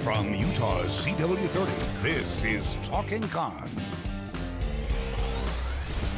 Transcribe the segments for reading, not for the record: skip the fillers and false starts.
From Utah's CW30, this is Talking Con.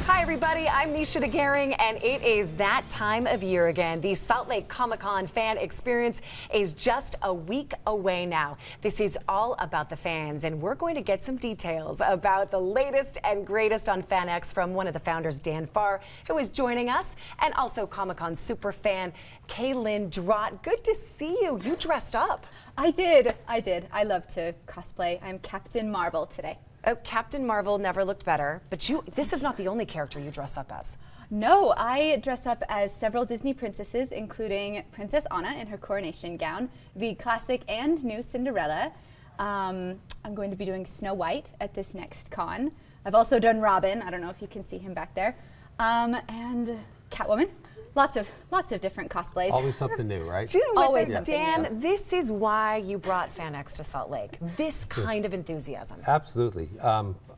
Hi everybody, I'm Nisha DeGaring, and it is that time of year again. The Salt Lake Comic-Con Fan Experience is just a week away now. This is all about the fans, and we're going to get some details about the latest and greatest on FanX from one of the founders, Dan Farr, who is joining us, and also Comic-Con superfan Kaylin Drott. Good to see you. You dressed up. I did. I love to cosplay. I'm Captain Marvel today. Oh, Captain Marvel never looked better, but this is not the only character you dress up as. No, I dress up as several Disney princesses, including Princess Anna in her coronation gown, the classic and new Cinderella. I'm going to be doing Snow White at this next con. I've also done Robin. I don't know if you can see him back there. And Catwoman. Lots of different cosplays. Always something new, right? Do you know what, Always Dan, this is why you brought FanX to Salt Lake. This kind of enthusiasm. Absolutely.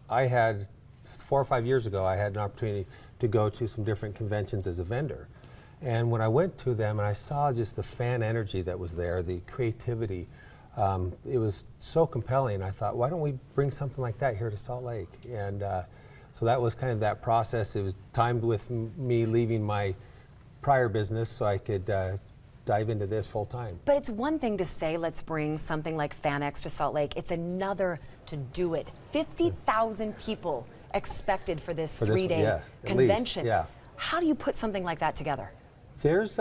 I had 4 or 5 years ago, I had an opportunity to go to some different conventions as a vendor. And when I went to them and I saw just the fan energy that was there, the creativity, it was so compelling. I thought, why don't we bring something like that here to Salt Lake? And so that was kind of that process. It was timed with me leaving my prior business so I could dive into this full time. But it's one thing to say, let's bring something like FanX to Salt Lake. It's another to do it. 50,000 people expected for this three-day convention. Yeah. How do you put something like that together? There's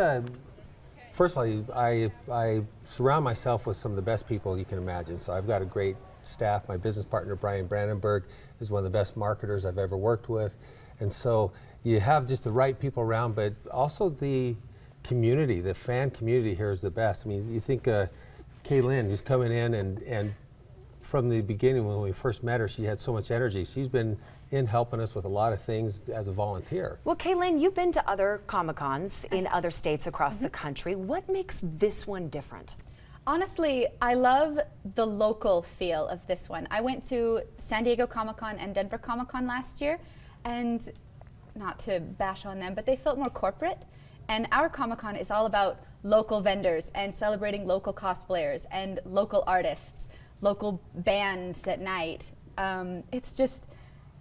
first of all, I surround myself with some of the best people you can imagine. So I've got a great staff. My business partner, Brian Brandenburg, is one of the best marketers I've ever worked with. And so you have just the right people around, but also the community, the fan community here is the best. I mean, you think Kaylin just coming in and from the beginning when we first met her, she had so much energy. She's been in helping us with a lot of things as a volunteer. Well, Kaylin, you've been to other Comic-Cons in other states across the country. What makes this one different? Honestly, I love the local feel of this one. I went to San Diego Comic-Con and Denver Comic-Con last year, and not to bash on them, but they felt more corporate. And our Comic-Con is all about local vendors and celebrating local cosplayers and local artists, local bands at night.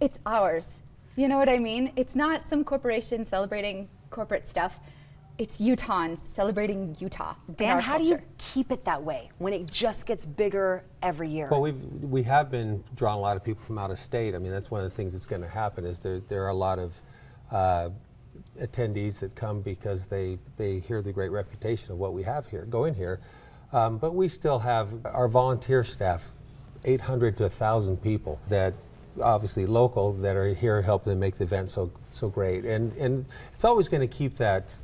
It's ours. You know what I mean? It's not some corporation celebrating corporate stuff. It's Utahns celebrating Utah. Dan, how do you keep it that way when it just gets bigger every year? Well, we have been drawing a lot of people from out of state. I mean, that's one of the things that's going to happen is there are a lot of attendees that come because they hear the great reputation of what we have here, going here. But we still have our volunteer staff, 800 to 1,000 people that obviously local that are here helping to make the event so great. And it's always going to keep that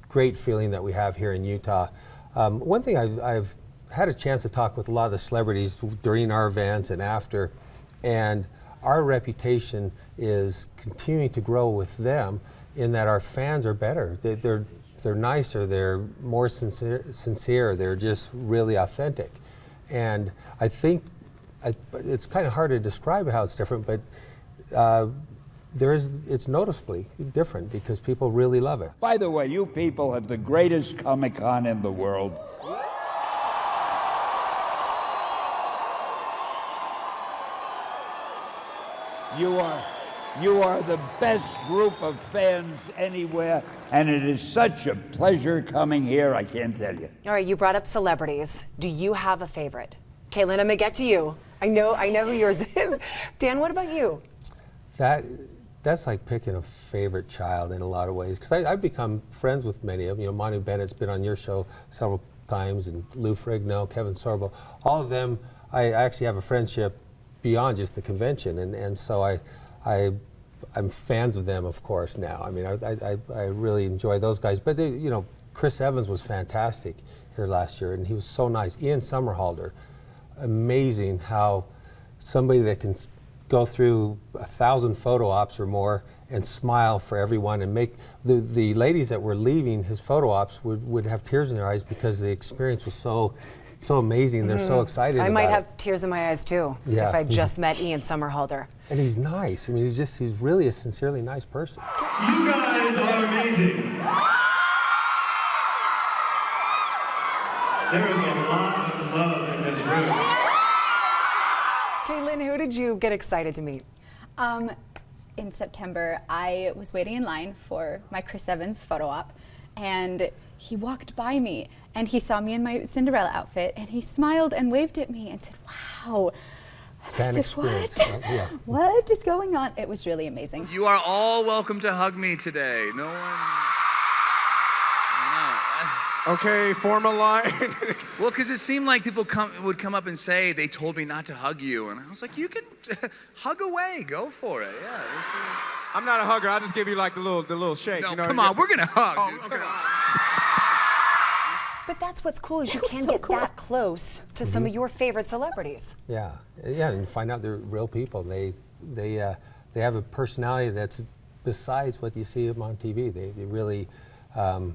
great feeling that we have here in Utah. One thing I've had a chance to talk with a lot of the celebrities during our events and after, and our reputation is continuing to grow with them in that our fans are better. They're nicer, they're more sincere, they're just really authentic. And I think it's kind of hard to describe how it's different, but it's noticeably different because people really love it. By the way, you people have the greatest Comic-Con in the world. You are the best group of fans anywhere, and it is such a pleasure coming here, I can't tell you. All right, you brought up celebrities. Do you have a favorite? Kaylin, I'm gonna get to you. I know who yours is. Dan, what about you? That's like picking a favorite child in a lot of ways, because I've become friends with many of them. You know, Manu Bennett's been on your show several times, and Lou Ferrigno, Kevin Sorbo, all of them. I actually have a friendship beyond just the convention, and so I'm fans of them, of course, now. I mean, I really enjoy those guys. But you know, Chris Evans was fantastic here last year, and he was so nice. Ian Somerhalder, amazing how somebody that can go through 1,000 photo ops or more and smile for everyone and make the ladies that were leaving his photo ops would have tears in their eyes because the experience was so amazing. They're so excited about it. I might have tears in my eyes too if I just met Ian Somerhalder. And he's nice. I mean, he's really a sincerely nice person. You guys are amazing. There is a lot of love in this room. did you get excited to meet? In September, I was waiting in line for my Chris Evans photo op, and he walked by me, and he saw me in my Cinderella outfit, and he smiled and waved at me and said, "Wow." And I said, FanXperience. "What? Yeah. What is going on?" It was really amazing. You are all welcome to hug me today. No one. I know. Okay, form a line. Well, because it seemed like people would come up and say they told me not to hug you, and I was like, you can hug away, go for it. Yeah, this is. I'm not a hugger. I'll just give you like the little shake. No, you know, come on, we're gonna hug. Oh, Dude. okay. Come on. But that's what's cool is you can so get cool. that close to some of your favorite celebrities. Yeah, yeah, and find out they're real people. They have a personality that's besides what you see them on TV. They really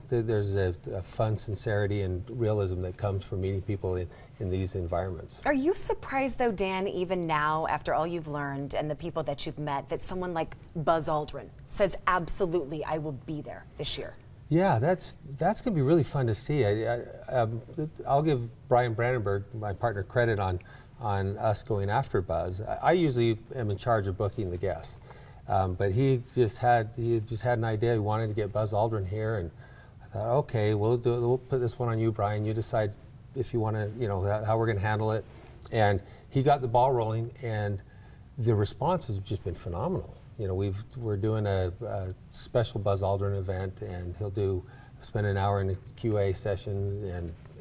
there's a fun sincerity and realism that comes from meeting people in these environments. Are you surprised though, Dan, even now after all you've learned and the people that you've met, that someone like Buzz Aldrin says, absolutely, I will be there this year? Yeah, that's going to be really fun to see. I'll give Brian Brandenburg, my partner, credit on us going after Buzz. I usually am in charge of booking the guests, but he just had an idea. He wanted to get Buzz Aldrin here, and I thought, okay, we'll put this one on you, Brian. You decide if you want to, how we're going to handle it. And he got the ball rolling, and the response has just been phenomenal. We're doing a special Buzz Aldrin event, and he'll spend an hour in a QA session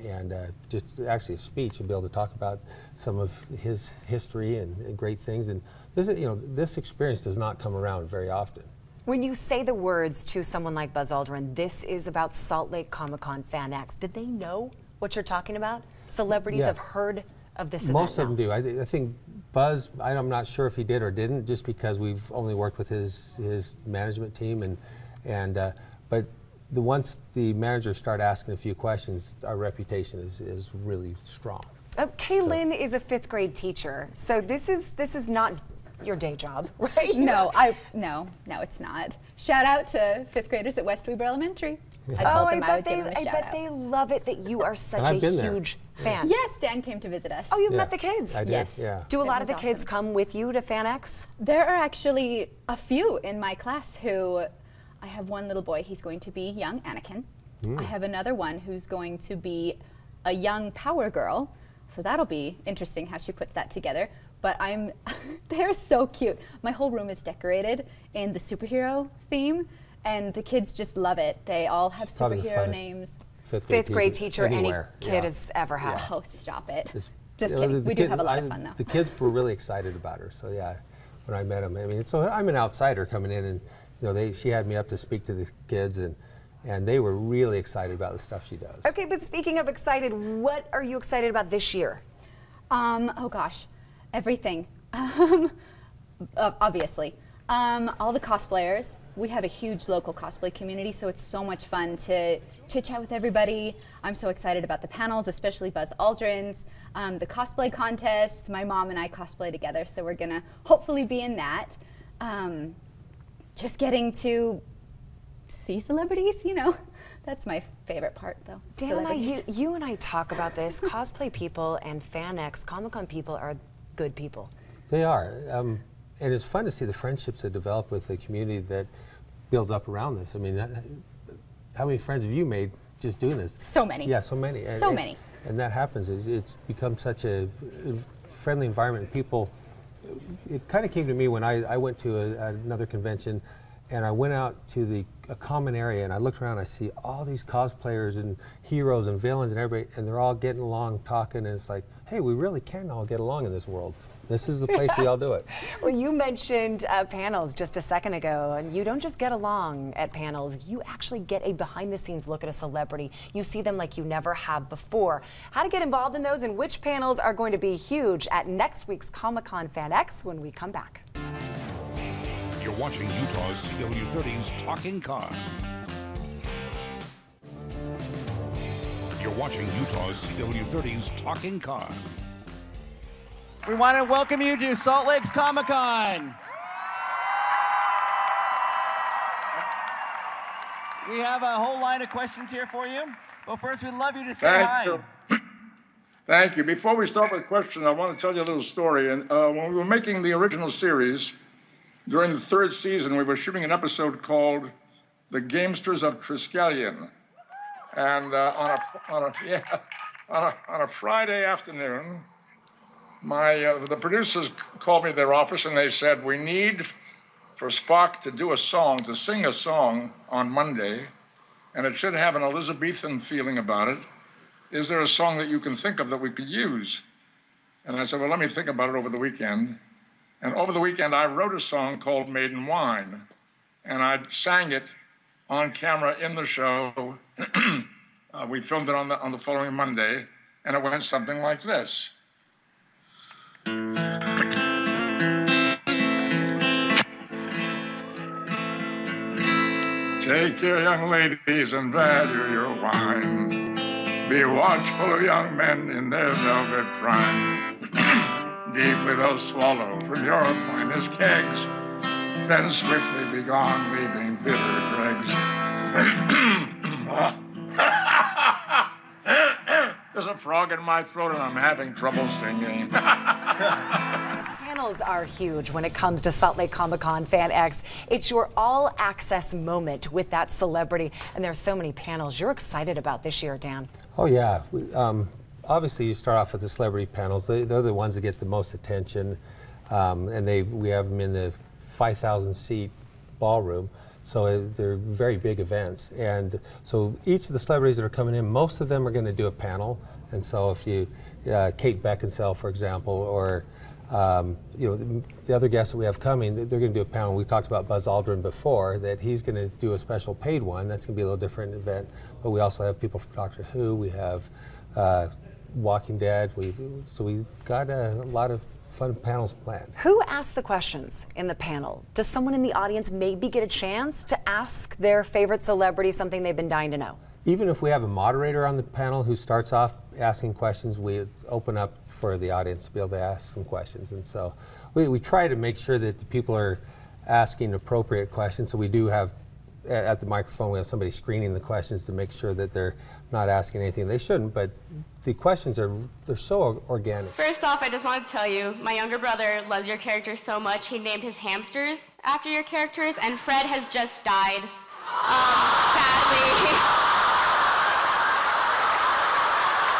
and just actually a speech. He'll be able to talk about some of his history and great things. And this experience does not come around very often. When you say the words to someone like Buzz Aldrin, this is about Salt Lake Comic-Con FanX, did they know what you're talking about? Celebrities Yeah. have heard of this event Most of now. them do. I think Buzz, I'm not sure if he did or didn't, just because we've only worked with his management team, but once the managers start asking a few questions, our reputation is really strong. Kaylin is a 5th grade teacher, so this is not your day job, right? No, no, it's not. Shout out to 5th graders at West Weber Elementary. I told them I would give them a I shout bet out. they love it that you are such I've a been there. huge fan. Yes, Dan came to visit us. Oh, you've Yeah, met the kids? I did, Yes. yeah. Do a It lot of was the kids awesome. come with you to FanX? There are actually a few in my class who, I have one little boy, he's going to be young Anakin. I have another one who's going to be a young Power Girl, so that'll be interesting how she puts that together. But they're so cute. My whole room is decorated in the superhero theme, and the kids just love it. They all have Probably the superhero funnest names. 5th grade teacher anywhere. any kid Yeah. has ever had. Oh, stop it. It's- Just you know, kidding. the We do kid- have a lot of fun, though. The kids were really excited about her. So yeah, when I met them, so I'm an outsider coming in, and she had me up to speak to the kids, and they were really excited about the stuff she does. Okay, but speaking of excited, what are you excited about this year? Oh gosh, everything. Obviously. All the cosplayers. We have a huge local cosplay community, so it's so much fun to chit-chat with everybody. I'm so excited about the panels, especially Buzz Aldrin's. The cosplay contest, my mom and I cosplay together, so we're gonna hopefully be in that. Just getting to see celebrities, that's my favorite part, though. Dan and I, Celebrities. you and I talk about this. Cosplay people and FanX Comic-Con people are good people. They are, and it's fun to see the friendships that develop with the community that builds up around this. How many friends have you made just doing this? So many. Yeah, so many. So many. And that happens. It's become such a friendly environment. People, it kind of came to me when I went to another convention, and I went out to a common area, and I looked around, and I see all these cosplayers and heroes and villains and everybody, and they're all getting along, talking, and it's like, hey, we really can all get along in this world. This is the place we all do it. Well, you mentioned panels just a second ago, and you don't just get along at panels, you actually get a behind-the-scenes look at a celebrity. You see them like you never have before. How to get involved in those and which panels are going to be huge at next week's Comic-Con FanX when we come back. You're watching Utah's CW30's Talking Car. You're watching Utah's CW30's Talking Car. We want to welcome you to Salt Lake's Comic-Con. We have a whole line of questions here for you. But first, we'd love you to say hi. Thank you. Before we start with questions, I want to tell you a little story. And when we were making the original series, during the third season, we were shooting an episode called "The Gamesters of Triskelion," and on a Friday afternoon, the producers called me to their office and they said, "We need for Spock to do a song, to sing a song on Monday, and it should have an Elizabethan feeling about it. Is there a song that you can think of that we could use?" And I said, "Well, let me think about it over the weekend." And over the weekend, I wrote a song called "Maiden Wine," and I sang it on camera in the show. We filmed it on the following Monday, and it went something like this. Take your young ladies and value your wine. Be watchful of young men in their velvet prime. Deeply they'll swallow from your finest kegs, then swiftly be gone, leaving bitter dregs. There's a frog in my throat and I'm having trouble singing. Panels are huge when it comes to Salt Lake Comic-Con FanX. It's your all-access moment with that celebrity, and there's so many panels you're excited about this year, Dan. Oh yeah, obviously you start off with the celebrity panels. They're the ones that get the most attention, and we have them in the 5,000 seat ballroom, so they're very big events. And so each of the celebrities that are coming in, most of them are going to do a panel. And so if you, Kate Beckinsale, for example, or the other guests that we have coming, they're going to do a panel. We talked about Buzz Aldrin before, that he's going to do a special paid one. That's going to be a little different event. But we also have people from Doctor Who. We have Walking Dead. So we've got a lot of fun panels planned. Who asks the questions in the panel? Does someone in the audience maybe get a chance to ask their favorite celebrity something they've been dying to know? Even if we have a moderator on the panel who starts off asking questions, we open up for the audience to be able to ask some questions. And so we try to make sure that the people are asking appropriate questions. So we do have, at the microphone, we have somebody screening the questions to make sure that they're not asking anything they shouldn't. But the questions they're so organic. First off, I just want to tell you, my younger brother loves your characters so much, he named his hamsters after your characters, and Fred has just died, sadly.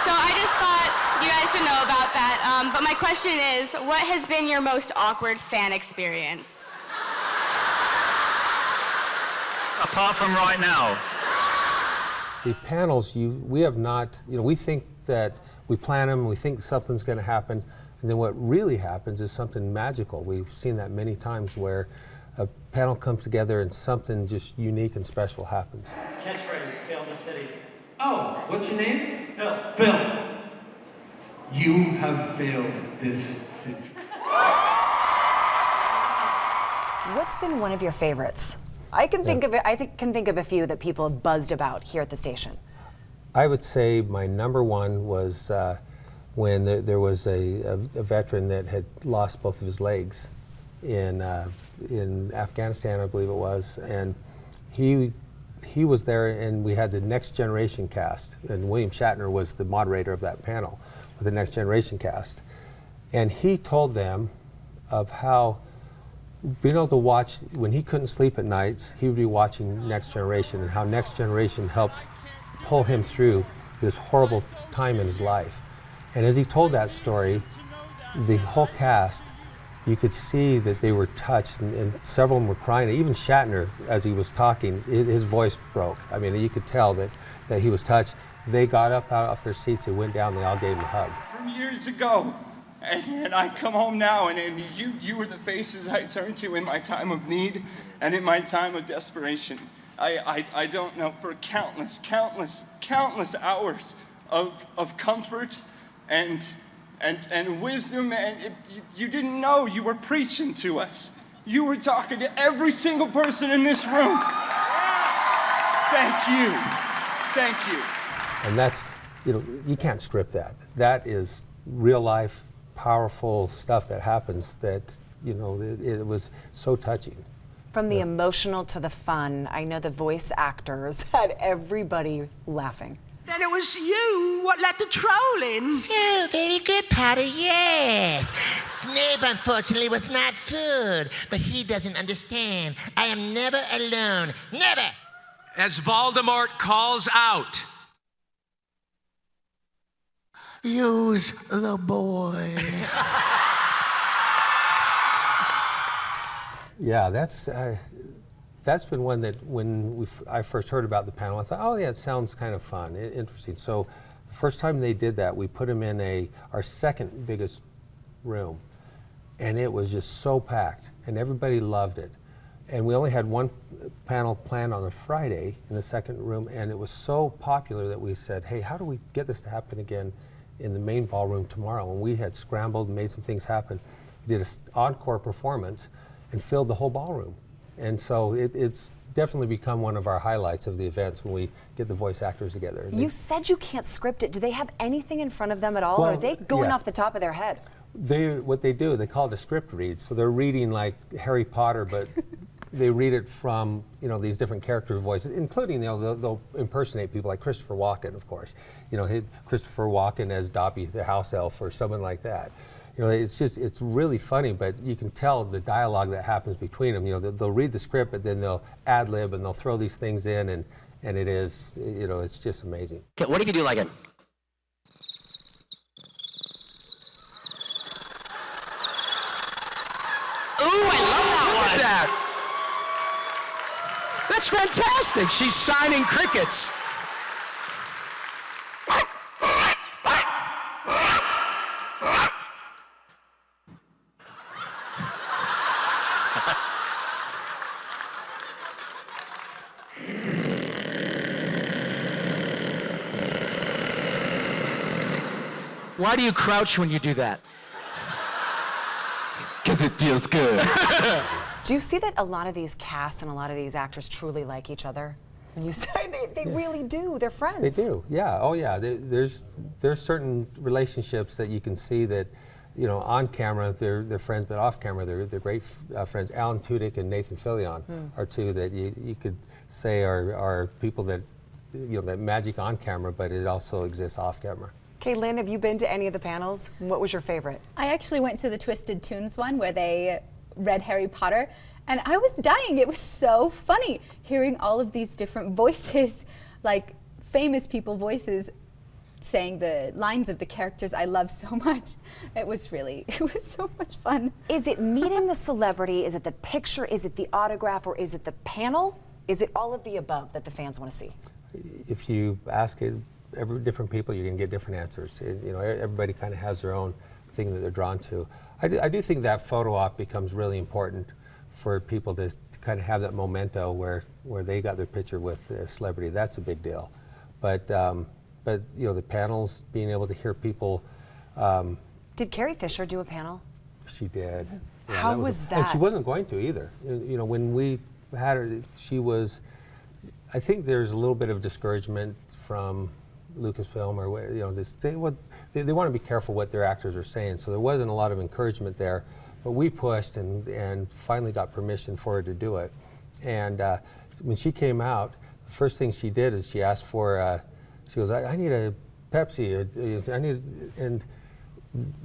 So I just thought you guys should know about that. But my question is, what has been your most awkward fan experience? Apart from right now. The panels, we have not, we think that we plan them, we think something's going to happen, and then what really happens is something magical. We've seen that many times where a panel comes together and something just unique and special happens. Catchphrase, fail the city. Oh, what's your name? Phil. Phil, you have failed this city. What's been one of your favorites? I can think of a few that people have buzzed about here at the station. I would say my number one was when there was a veteran that had lost both of his legs in Afghanistan, I believe it was, and he was there, and we had the Next Generation cast, and William Shatner was the moderator of that panel with the Next Generation cast, and he told them of how being able to watch, when he couldn't sleep at nights, he would be watching Next Generation, and how Next Generation helped pull him through this horrible time in his life. And as he told that story, the whole cast, you could see that they were touched, and several of them were crying. Even Shatner, as he was talking, his voice broke. I mean, you could tell that he was touched. They got up out off their seats, they went down, they all gave him a hug. From years ago, and I come home now, and you were the faces I turned to in my time of need and in my time of desperation. I don't know, for countless hours of comfort and wisdom, and you didn't know you were preaching to us. You were talking to every single person in this room. Thank you. Thank you. And that's, you can't script that. That is real life, powerful stuff that happens that, it was so touching. From the emotional to the fun, I know the voice actors had everybody laughing. Then it was you what let the troll in. Oh, very good, Potter, yes. Snape, unfortunately, was not food, but he doesn't understand. I am never alone. Never! As Voldemort calls out. Use the boy. Yeah, that's been one that when I first heard about the panel, I thought, oh yeah, it sounds kind of fun, interesting. So the first time they did that, we put them in our second biggest room, and it was just so packed, and everybody loved it. And we only had one panel planned on a Friday in the second room, and it was so popular that we said, hey, how do we get this to happen again in the main ballroom tomorrow? And we had scrambled and made some things happen. We did an encore performance and filled the whole ballroom. And so it's definitely become one of our highlights of the events when we get the voice actors together. You said you can't script it. Do they have anything in front of them at all, or are they going off the top of their head? What they do, they call it a script read. So they're reading like Harry Potter, but they read it from these different character voices, including they'll impersonate people like Christopher Walken, of course. Christopher Walken as Dobby the house elf or someone like that. It's really funny, but you can tell the dialogue that happens between them. They'll read the script, but then they'll ad lib and they'll throw these things in, and it is, it's just amazing. Okay, what if you do like a... Ooh, I love that one. That. That's fantastic. She's signing crickets. Why do you crouch when you do that? Because it feels good. Do you see that a lot of these casts and a lot of these actors truly like each other? When you say they really do, they're friends. They do, yeah. Oh yeah, there's certain relationships that you can see that, on camera they're friends, but off camera they're great friends. Alan Tudyk and Nathan Fillion are two that you could say are people that, that magic on camera, but it also exists off camera. Okay, Lynn, have you been to any of the panels? What was your favorite? I actually went to the Twisted Tunes one where they read Harry Potter, and I was dying. It was so funny hearing all of these different voices, like famous people voices, saying the lines of the characters I love so much. It was so much fun. Is it meeting the celebrity? Is it the picture? Is it the autograph? Or is it the panel? Is it all of the above that the fans want to see? If you ask different people, you can get different answers. Everybody kind of has their own thing that they're drawn to. I do think that photo op becomes really important for people to kind of have that memento where they got their picture with a celebrity. That's a big deal. But the panels, being able to hear people. Did Carrie Fisher do a panel? She did. Yeah, How was that? And she wasn't going to either. When we had her, she was. I think there's a little bit of discouragement from Lucasfilm, or they want to be careful what their actors are saying, so there wasn't a lot of encouragement there, but we pushed and finally got permission for her to do it. And when she came out, the first thing she did is she asked for, she goes, I need a Pepsi, and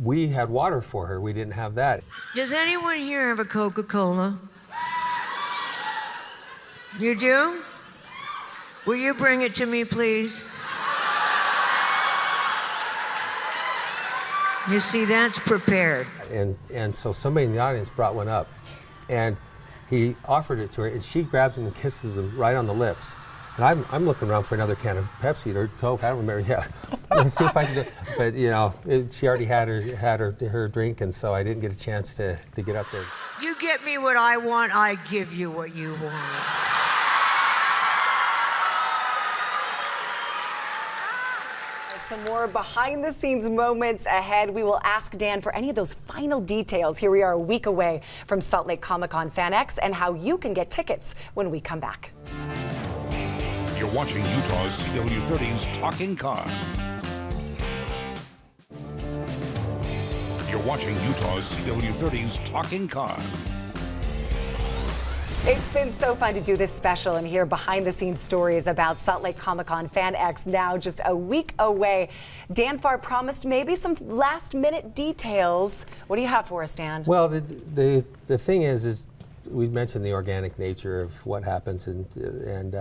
we had water for her. We didn't have that. Does anyone here have a Coca-Cola? You do? Will you bring it to me, please? You see, that's prepared. And so somebody in the audience brought one up, and he offered it to her, and she grabs him and kisses him right on the lips. And I'm looking around for another can of Pepsi or Coke. I don't remember. Yeah, let's see if I can do. But she already had her drink, and so I didn't get a chance to get up there. You get me what I want, I give you what you want. Some more behind-the-scenes moments ahead. We will ask Dan for any of those final details. Here we are a week away from Salt Lake Comic-Con FanX and how you can get tickets when we come back. You're watching Utah's CW30's Talking Car. You're watching Utah's CW30's Talking Car. It's been so fun to do this special and hear behind-the-scenes stories about Salt Lake Comic-Con FanX now just a week away. Dan Farr promised maybe some last-minute details. What do you have for us, Dan? Well, the thing is we mentioned the organic nature of what happens, and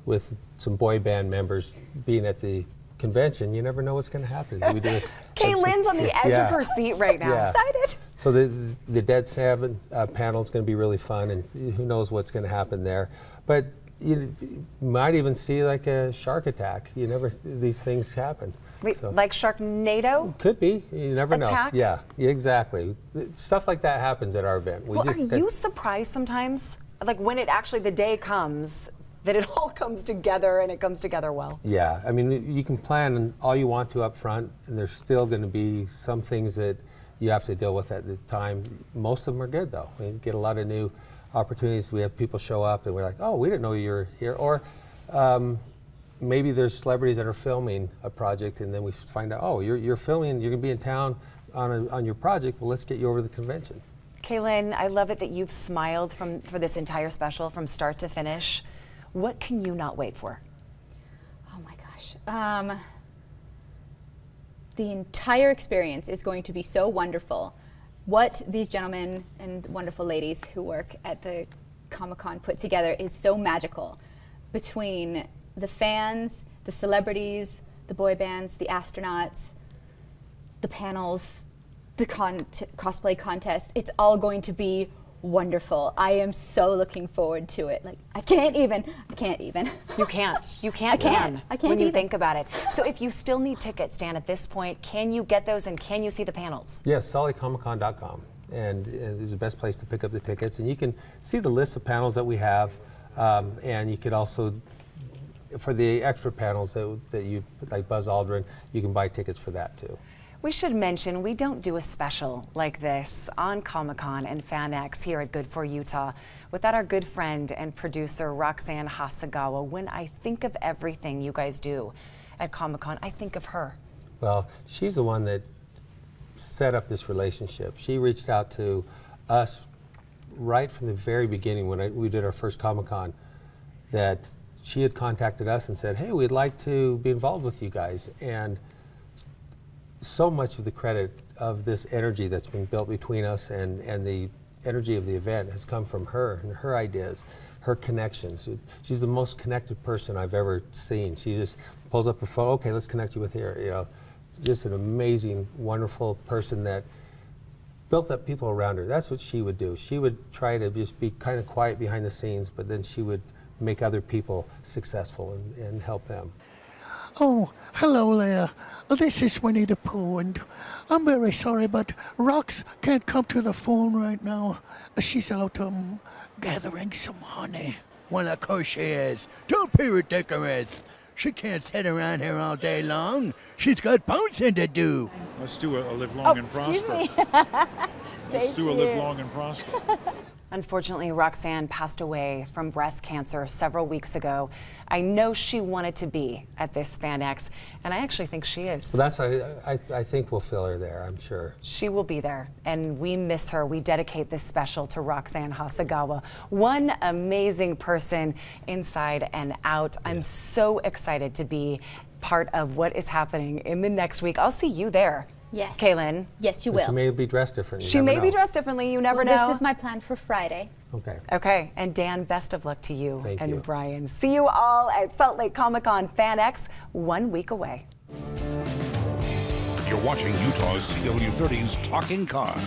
with some boy band members being at the convention, you never know what's going to happen. Kaylynn's on the edge of her seat right now. Yeah. Excited. So the Dead Seven panel is going to be really fun, and who knows what's going to happen there. But you might even see like a shark attack. These things happen. Wait, so, like Sharknado? Could be. You never attack? know. Yeah, exactly. Stuff like that happens at our event. Well, are you surprised sometimes? Like when the day comes, that it all comes together and it comes together well? Yeah, I mean, you can plan all you want to up front, and there's still going to be some things that you have to deal with at the time. Most of them are good, though. We get a lot of new opportunities. We have people show up, and we're like, oh, we didn't know you were here. Or maybe there's celebrities that are filming a project, and then we find out, oh, you're filming, you're going to be in town on your project. Well, let's get you over to the convention. Kaylynn, I love it that you've smiled for this entire special from start to finish. What can you not wait for? Oh my gosh. The entire experience is going to be so wonderful. What these gentlemen and wonderful ladies who work at the Comic-Con put together is so magical. Between the fans, the celebrities, the boy bands, the astronauts, the panels, the cosplay contest, it's all going to be wonderful. I am so looking forward to it. Like, I can't even. You can't. You can't. I can't when you even. think about it. So if you still need tickets, Dan, at this point, can you get those and can you see the panels? Yes, SaltLakeComicCon.com, and it's the best place to pick up the tickets. And you can see the list of panels that we have, and you could also, for the extra panels that you, like Buzz Aldrin, you can buy tickets for that too. We should mention we don't do a special like this on Comic-Con and FanX here at Good for Utah without our good friend and producer Roxanne Hasagawa. When I think of everything you guys do at Comic-Con, I think of her. Well, she's the one that set up this relationship. She reached out to us right from the very beginning when we did our first Comic-Con, that she had contacted us and said, hey, we'd like to be involved with you guys. And so much of the credit of this energy that's been built between us and the energy of the event has come from her and her ideas, her connections. She's the most connected person I've ever seen. She just pulls up her phone, okay, let's connect you with here. Just an amazing, wonderful person that built up people around her. That's what she would do. She would try to just be kind of quiet behind the scenes, but then she would make other people successful and help them. Oh, hello there. This is Winnie the Pooh, and I'm very sorry, but Rox can't come to the phone right now. She's out gathering some honey. Well, of course she is. Don't be ridiculous. She can't sit around here all day long. She's got bouncing to do. Let's do a live long and prosper. Let's do a live long and prosper. Unfortunately, Roxanne passed away from breast cancer several weeks ago. I know she wanted to be at this FanX, and I actually think she is. Well, that's why I think we'll fill her there, I'm sure. She will be there, and we miss her. We dedicate this special to Roxanne Hasagawa, one amazing person inside and out. I'm so excited to be part of what is happening in the next week. I'll see you there. Yes. Kaylynn. Yes, you will. She may be dressed differently. She may be dressed differently. You never know. This is my plan for Friday. Okay. Okay. And Dan, best of luck to you and Brian. See you all at Salt Lake Comic-Con FanX 1 week away. You're watching Utah's CW30's Talking Con.